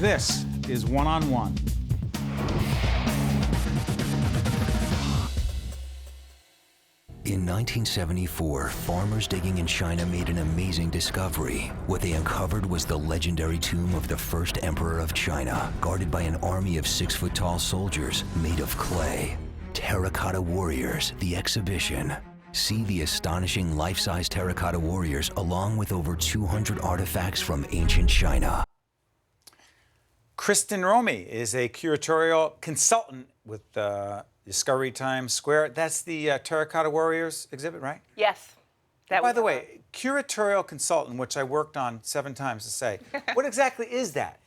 This is One on One. In 1974, farmers digging in China made an amazing discovery. What they uncovered was the legendary tomb of the first emperor of China, guarded by an army of 6-foot-tall soldiers made of clay. Terracotta Warriors, the exhibition. See the astonishing life-size terracotta warriors along with over 200 artifacts from ancient China. Kristin Romey is a curatorial consultant with Discovery Times Square. That's the Terracotta Warriors exhibit, right? Yes. By the way, curatorial consultant, which I worked on 7 times to say, what exactly is that?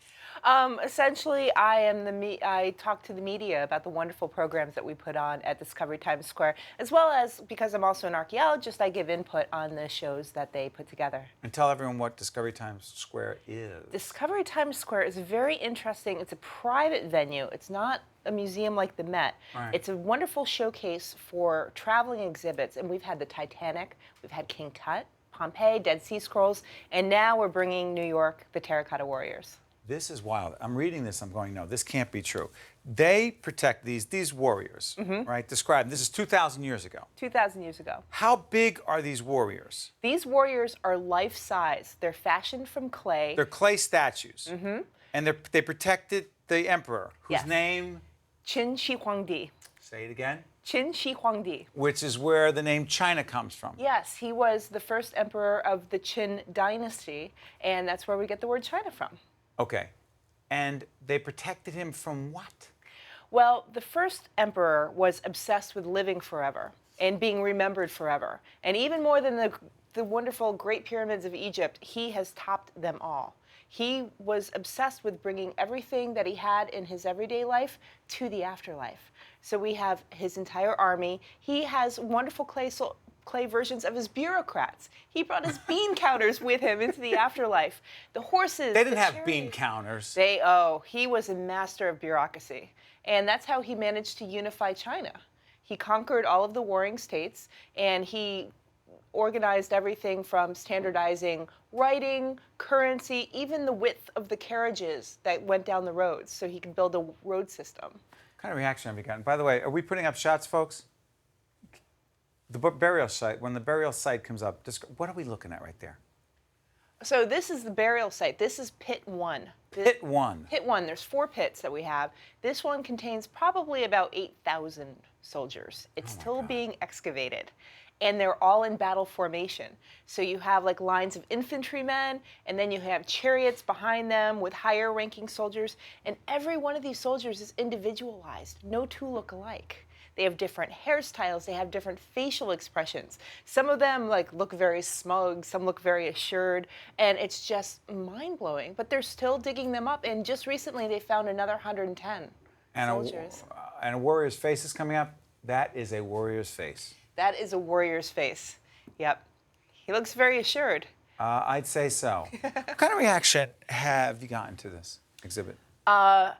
Essentially, I talk to the media about the wonderful programs that we put on at Discovery Times Square, as well as, because I'm also an archaeologist, I give input on the shows that they put together. And tell everyone what Discovery Times Square is. Discovery Times Square is very interesting. It's a private venue. It's not a museum like the Met. Right. It's a wonderful showcase for traveling exhibits, and we've had the Titanic, we've had King Tut, Pompeii, Dead Sea Scrolls, and now we're bringing New York, the Terracotta Warriors. This is wild. I'm reading this, I'm going, no, this can't be true. They protect these warriors, right? Describe, this is 2,000 years ago. 2,000 years ago. How big are these warriors? These warriors are life-size. They're fashioned from clay. They're clay statues. And they protected the emperor, whose Yes. name? Qin Shi Huangdi. Say it again. Qin Shi Huangdi. Which is where the name China comes from. Yes, he was the first emperor of the Qin dynasty, and that's where we get the word China from. Okay. And they protected him from what? Well, the first emperor was obsessed with living forever and being remembered forever. And even more than the wonderful Great Pyramids of Egypt, he has topped them all. He was obsessed with bringing everything that he had in his everyday life to the afterlife. So we have his entire army. He has wonderful clay versions of his bureaucrats. He brought his bean counters with him into the afterlife. The horses. They didn't have chariots. bean counters. He was a master of bureaucracy. And that's how he managed to unify China. He conquered all of the warring states, and he organized everything from standardizing writing, currency, even the width of the carriages that went down the roads, so he could build a road system. What kind of reaction have you gotten? By the way, are we putting up shots, folks? The burial site, when the burial site comes up, what are we looking at right there? So this is the burial site. This is Pit 1. Pit 1. Pit 1. There's 4 pits that we have. This one contains probably about 8,000 soldiers. It's still being excavated. And they're all in battle formation. So you have like lines of infantrymen, and then you have chariots behind them with higher ranking soldiers. And every one of these soldiers is individualized. No two look alike. They have different hairstyles, they have different facial expressions. Some of them look very smug, some look very assured, and it's just mind-blowing. But they're still digging them up, and just recently they found another 110 soldiers. And a warrior's face is coming up. That is a warrior's face. That is a warrior's face. Yep. He looks very assured. I'd say so. What kind of reaction have you gotten to this exhibit? Are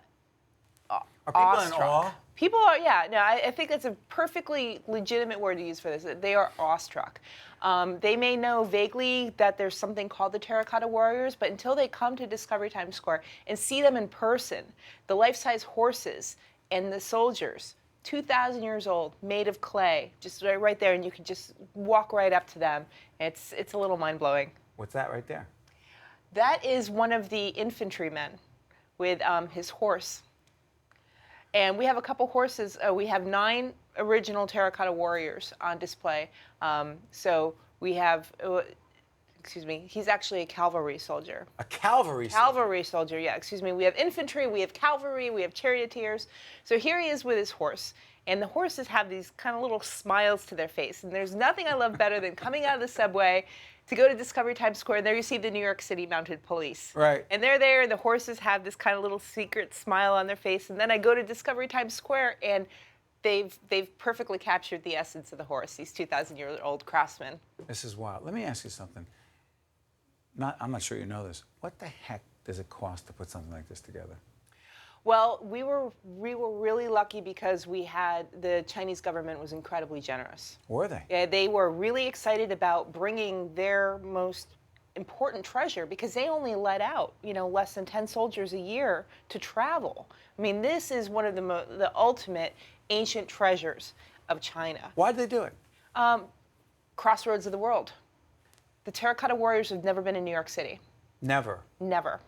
people in awe? People are, yeah. No, I think that's a perfectly legitimate word to use for this. They are awestruck. They may know vaguely that there's something called the Terracotta Warriors, but until they come to Discovery Times Square and see them in person, the life-size horses and the soldiers, 2,000 years old, made of clay, just right there, and you can just walk right up to them. It's a little mind-blowing. What's that right there? That is one of the infantrymen with his horse. And we have a couple horses. We have 9 original Terracotta Warriors on display. So we have, he's actually a cavalry soldier. A cavalry soldier? Cavalry soldier, yeah, excuse me. We have infantry, we have cavalry, we have charioteers. So here he is with his horse. And the horses have these kind of little smiles to their face. And there's nothing I love better than coming out of the subway to go to Discovery Times Square, and there you see the New York City Mounted Police. Right. And they're there, and the horses have this kind of little secret smile on their face. And then I go to Discovery Times Square, and they've perfectly captured the essence of the horse, these 2,000-year-old craftsmen. This is wild. Let me ask you something. I'm not sure you know this. What the heck does it cost to put something like this together? Well, we were really lucky because the Chinese government was incredibly generous. Were they? Yeah, they were really excited about bringing their most important treasure because they only let out, less than 10 soldiers a year to travel. I mean, this is one of the ultimate ancient treasures of China. Why did they do it? Crossroads of the world. The Terracotta Warriors have never been in New York City. Never. Never.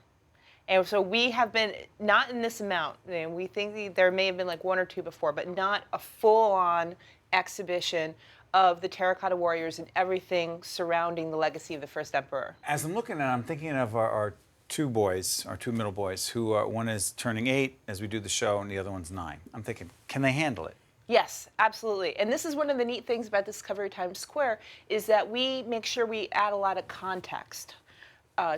And so we have been, not in this amount, we think there may have been like one or two before, but not a full-on exhibition of the Terracotta Warriors and everything surrounding the legacy of the first emperor. As I'm looking at it, I'm thinking of our two boys, our two middle boys, who one is turning 8 as we do the show, and the other one's 9. I'm thinking, can they handle it? Yes, absolutely. And this is one of the neat things about Discovery Times Square is that we make sure we add a lot of context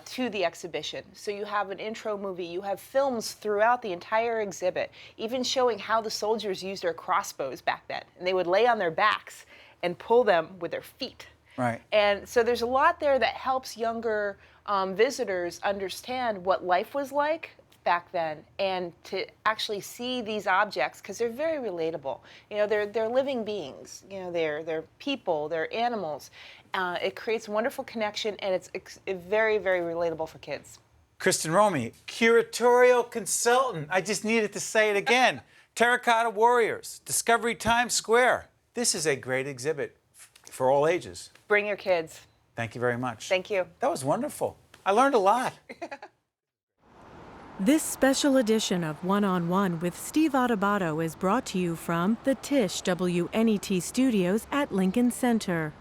to the exhibition. So you have an intro movie, you have films throughout the entire exhibit, even showing how the soldiers used their crossbows back then. And they would lay on their backs and pull them with their feet. Right. And so there's a lot there that helps younger visitors understand what life was like back then, and to actually see these objects, because they're very relatable. They're living beings. They're people, they're animals. It creates a wonderful connection, and it's very, very relatable for kids. Kristin Romey, curatorial consultant. I just needed to say it again. Terracotta Warriors, Discovery Times Square. This is a great exhibit for all ages. Bring your kids. Thank you very much. Thank you. That was wonderful. I learned a lot. This special edition of One-on-One with Steve Adubato is brought to you from the Tisch WNET Studios at Lincoln Center.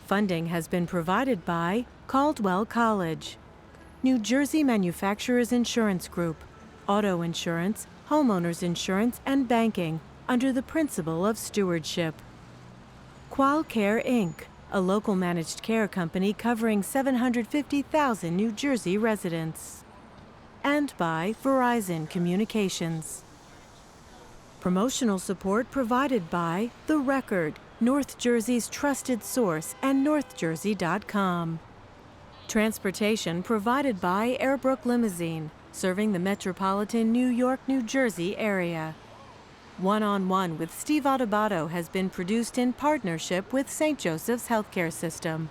Funding has been provided by Caldwell College, New Jersey Manufacturers Insurance Group, auto insurance, homeowners insurance, and banking under the principle of stewardship. QualCare Inc., a local managed care company covering 750,000 New Jersey residents. And by Verizon Communications. Promotional support provided by The Record, North Jersey's trusted source, and NorthJersey.com. Transportation provided by Airbrook Limousine, serving the metropolitan New York, New Jersey area. One-on-One with Steve Adubato has been produced in partnership with St. Joseph's Healthcare System.